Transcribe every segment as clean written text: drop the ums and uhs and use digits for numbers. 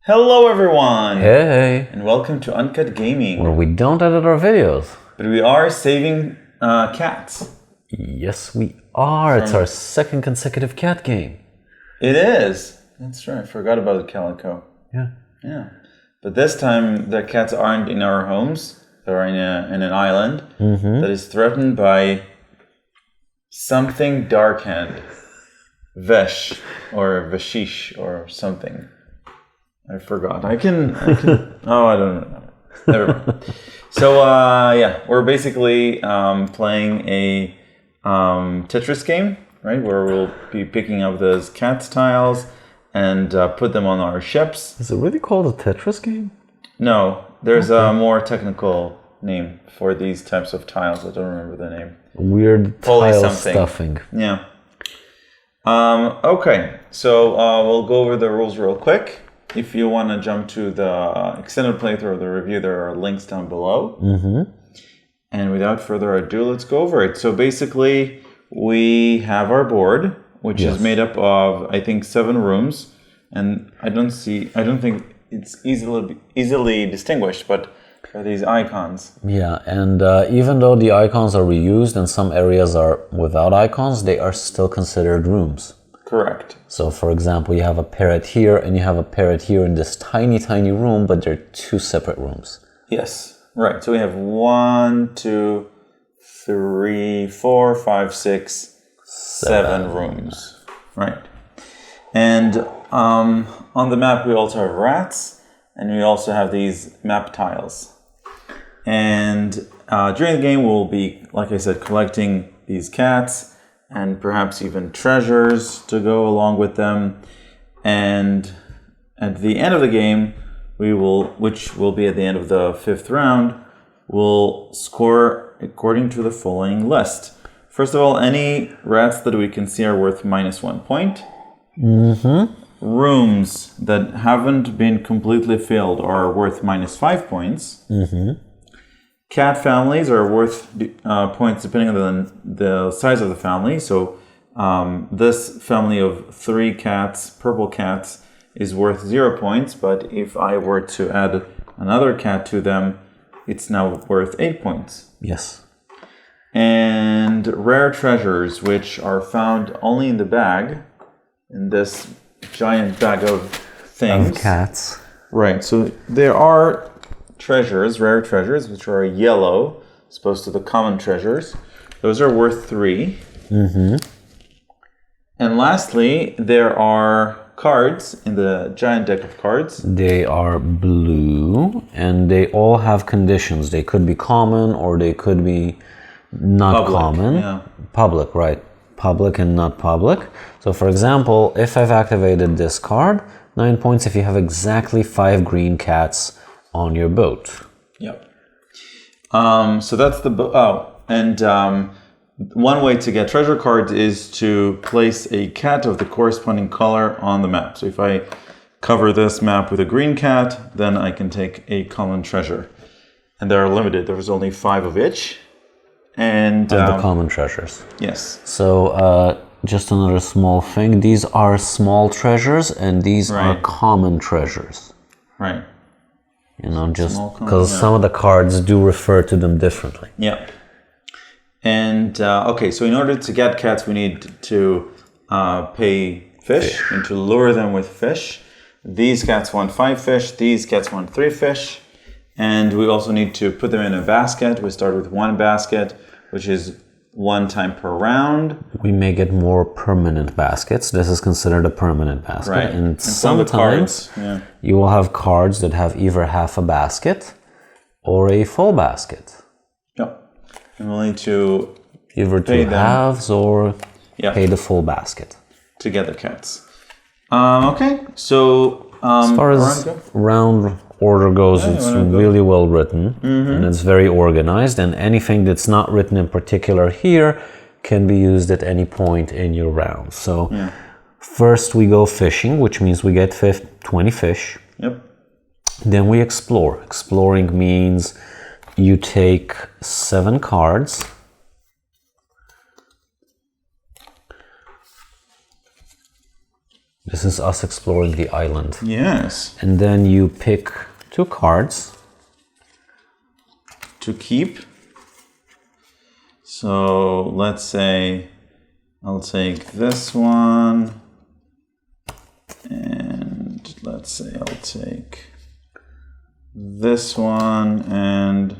Hello everyone! Hey! And welcome to Uncut Gaming, Where we don't edit our videos. but we are saving cats. Yes, we are. It's our second consecutive cat game. It is. That's right. I forgot about the calico. Yeah. Yeah. But this time the cats aren't in our homes. They're in an island that is threatened by something dark-haired. Vesh or Veshish or something. I forgot. I can. Oh, I don't know. Never mind. So, we're basically playing a Tetris game, right? Where we'll be picking up those cat tiles and put them on our ships. Is it really called a Tetris game? No, there's a more technical name for these types of tiles. I don't remember the name. Weird Poly tile something. stuffing. Yeah. Okay, so we'll go over the rules real quick. If you want to jump to the extended playthrough or the review, there are links down below. And without further ado, let's go over it. So basically, we have our board, which is made up of, I think, 7 rooms. And I don't think it's easily distinguished, but are these icons. Yeah, and even though the icons are reused and some areas are without icons, they are still considered rooms. Correct. So, for example, you have a parrot here and you have a parrot here in this tiny, tiny room, but they're 2 separate rooms. Yes, right. So we have 1, 2, 3, 4, 5, 6, 7 rooms. Right. And on the map, we also have rats, and we also have these map tiles. And during the game, we'll be, like I said, collecting these cats and perhaps even treasures to go along with them. And at the end of the game, which will be at the end of the 5th round, we'll score according to the following list. First of all, any rats that we can see are worth -1 point. Rooms that haven't been completely filled are worth -5 points. Cat families are worth points depending on the size of the family. So this family of 3 cats, purple cats, is worth 0 points. But if I were to add another cat to them, it's now worth 8 points. Yes. And rare treasures, which are found only in the bag, in this giant bag of things. Of cats. Right. So there are treasures, rare treasures, which are yellow, as opposed to the common treasures. Those are worth 3. And lastly, there are cards in the giant deck of cards. They are blue, and they all have conditions. They could be common, or they could be not common. Yeah. Public, right. Public and not public. So, for example, if I've activated this card, 9 points if you have exactly 5 green cats on your boat. Yep. So that's the one way to get treasure cards is to place a cat of the corresponding color on the map. So if I cover this map with a green cat, then I can take a common treasure. And they're limited. There's only 5 of each. And the common treasures. Yes. So, just another small thing. These are small treasures, and these are common treasures. Right. You know, just because some of the cards do refer to them differently. Yeah. And, okay, so in order to get cats, we need to pay fish and to lure them with fish. These cats want 5 fish. These cats want 3 fish. And we also need to put them in a basket. We start with 1 basket, which is 1 time per round. We may get more permanent baskets. This is considered a permanent basket. Right. And sometimes you will have cards that have either half a basket or a full basket. Yep. And we'll need to either two halves or pay the full basket to get the cats. Okay. So as far as round order goes, it's really well written and it's very organized, and anything that's not written in particular here can be used at any point in your round. So first we go fishing, which means we get 20 fish. Yep. Then we explore. Exploring means you take 7 cards. This is us exploring the island. Yes. And then you pick 2 cards. To keep. So let's say I'll take this one. And let's say I'll take this one and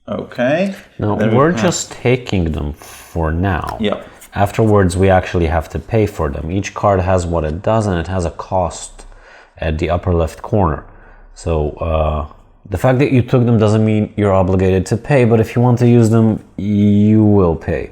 okay. Now we're just taking them for now. Yep. Afterwards we actually have to pay for them. Each card has what it does and it has a cost at the upper left corner. So the fact that you took them doesn't mean you're obligated to pay, but if you want to use them, you will pay.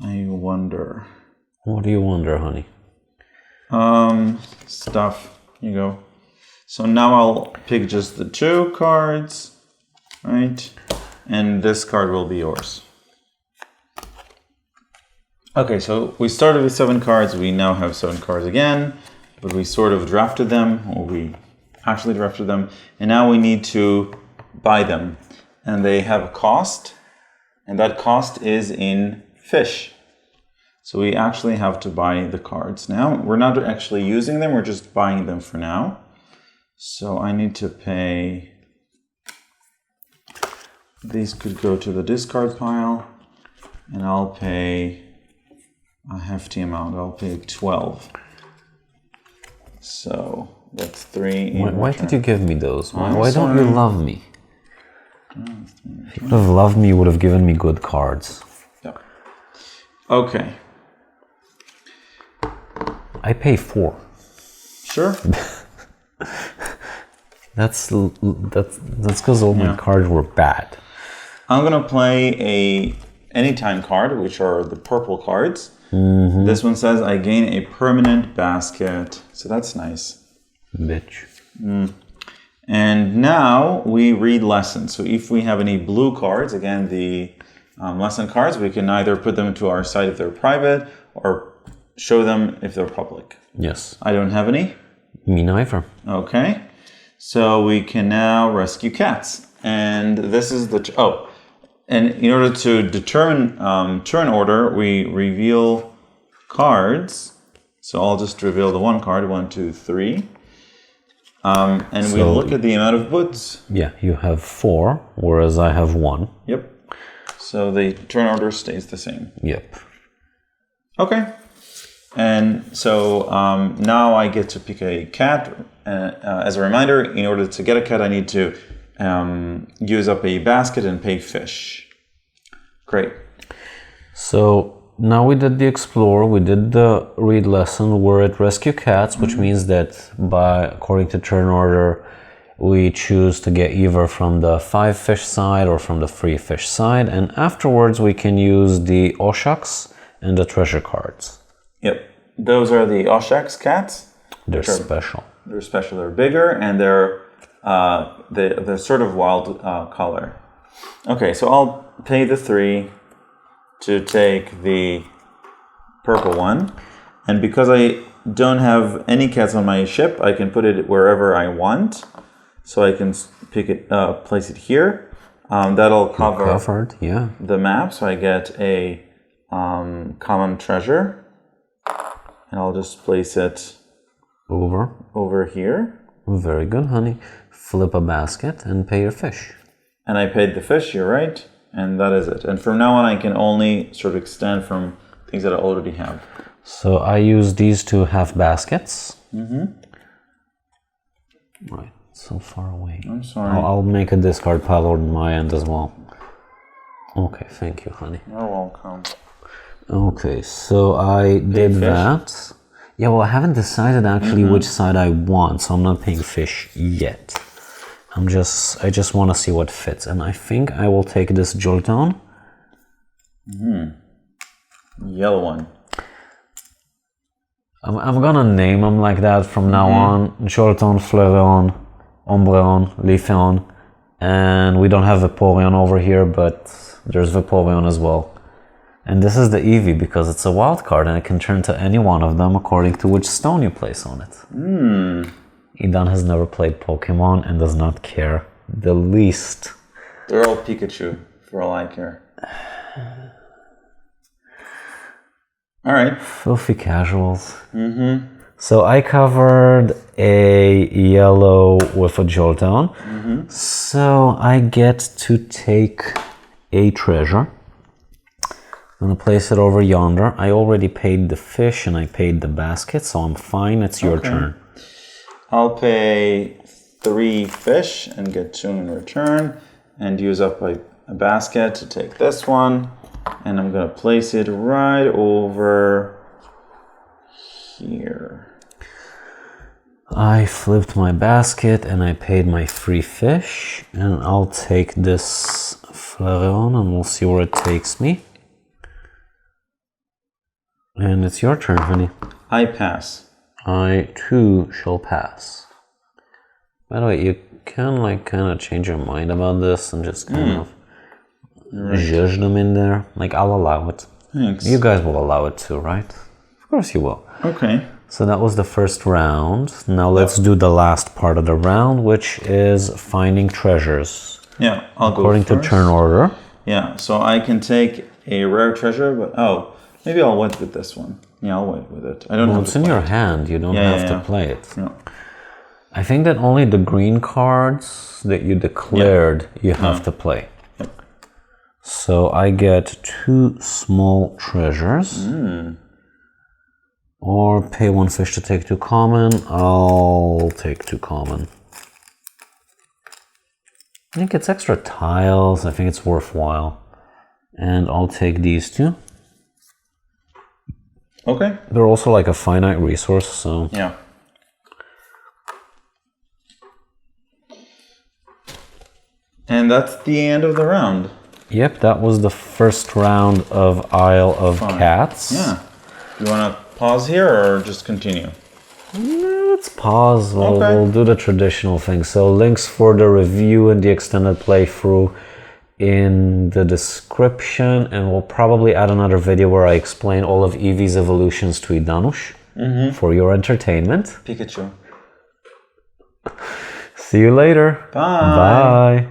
I wonder. What do you wonder, honey? Stuff. You go. So now I'll pick just the 2 cards, right? And this card will be yours. Okay, so we started with 7 cards. We now have 7 cards again, but we sort of drafted them, or we actually drafted them, and now we need to buy them. And they have a cost, and that cost is in fish. So we actually have to buy the cards now. We're not actually using them, we're just buying them for now. So I need to pay, these could go to the discard pile, and I'll pay a hefty amount. I'll pay 12. So that's 3. Why did you give me those? Why don't you love me? If you would have loved me, you would have given me good cards. Yep. Okay. I pay 4. Sure. That's because all my cards were bad. I'm gonna play a anytime card, which are the purple cards. This one says I gain a permanent basket, so that's nice. Bitch. And now we read lessons. So if we have any blue cards, again the lesson cards, we can either put them to our side if they're private or show them if they're public. Yes. I don't have any. Me neither. Okay. So we can now rescue cats. And this is the... and in order to determine turn order, we reveal cards. So I'll just reveal the 1 card, 1, 2, 3. And we look at the amount of boots. Yeah, you have 4, whereas I have 1. Yep. So the turn order stays the same. Yep. Okay. And so now I get to pick a cat. As a reminder, in order to get a cat, I need to use up a basket and pay fish. Great. So now we did the explore, we did the read lesson, we're at rescue cats, which means that according to turn order, we choose to get either from the 5 fish side or from the 3 fish side, and afterwards we can use the Oshaks and the treasure cards. Yep. Those are the Oshaks cats. They're special. They're special. They're bigger and they're the sort of wild color. Okay, so I'll pay the 3 to take the purple one, and because I don't have any cats on my ship, I can put it wherever I want. So I can pick it, place it here. That'll cover the map, so I get a common treasure, and I'll just place it over here. Very good, honey. Flip a basket and pay your fish. And I paid the fish, you're right. And that is it. And from now on, I can only sort of extend from things that I already have. So I use these 2 half baskets. Right, so far away. I'm sorry. I'll make a discard pile on my end as well. Okay, thank you, honey. You're welcome. Okay, so I did that. Yeah, well, I haven't decided actually which side I want, so I'm not paying fish yet. I just want to see what fits, and I think I will take this Jolton. Yellow one. I'm gonna name them like that from now on. Jolton, Fleuron, Ombreon, Lypheon, and we don't have Vaporeon over here, but there's Vaporeon as well. And this is the Eevee because it's a wild card and it can turn to any one of them according to which stone you place on it. Idan has never played Pokemon and does not care the least They're all Pikachu for all I care. All right. Filthy casuals. So I covered a yellow with a Jolteon. So I get to take a treasure. I'm gonna place it over yonder. I already paid the fish and I paid the basket, so I'm fine. It's your turn. I'll pay 3 fish and get 2 in return, and use up a basket to take this one. And I'm gonna place it right over here. I flipped my basket and I paid my 3 fish, and I'll take this Flareon and we'll see where it takes me. And it's your turn, honey. I pass. I too shall pass. By the way, you can like kind of change your mind about this and just kind of judge them in there. Like, I'll allow it. Thanks. You guys will allow it too, right? Of course you will. Okay. So that was the first round. Now let's do the last part of the round, which is finding treasures. Yeah, I'll go according to turn order. Yeah, so I can take a rare treasure, but maybe I'll wait with this one. Yeah, I'll wait with it. I don't know. It's in your hand. You don't have to play it. Yeah. I think that only the green cards that you declared you have to play. Yep. So I get 2 small treasures. Or pay 1 fish to take 2 common. I'll take 2 common. I think it's extra tiles. I think it's worthwhile. And I'll take these 2. Okay. They're also like a finite resource, so... Yeah. And that's the end of the round. Yep, that was the first round of Isle of Cats. Yeah. You want to pause here or just continue? Let's pause. We'll do the traditional thing. So links for the review and the extended playthrough in the description, and we'll probably add another video where I explain all of Eevee's evolutions to Idanush for your entertainment. Pikachu. See you later. Bye. Bye.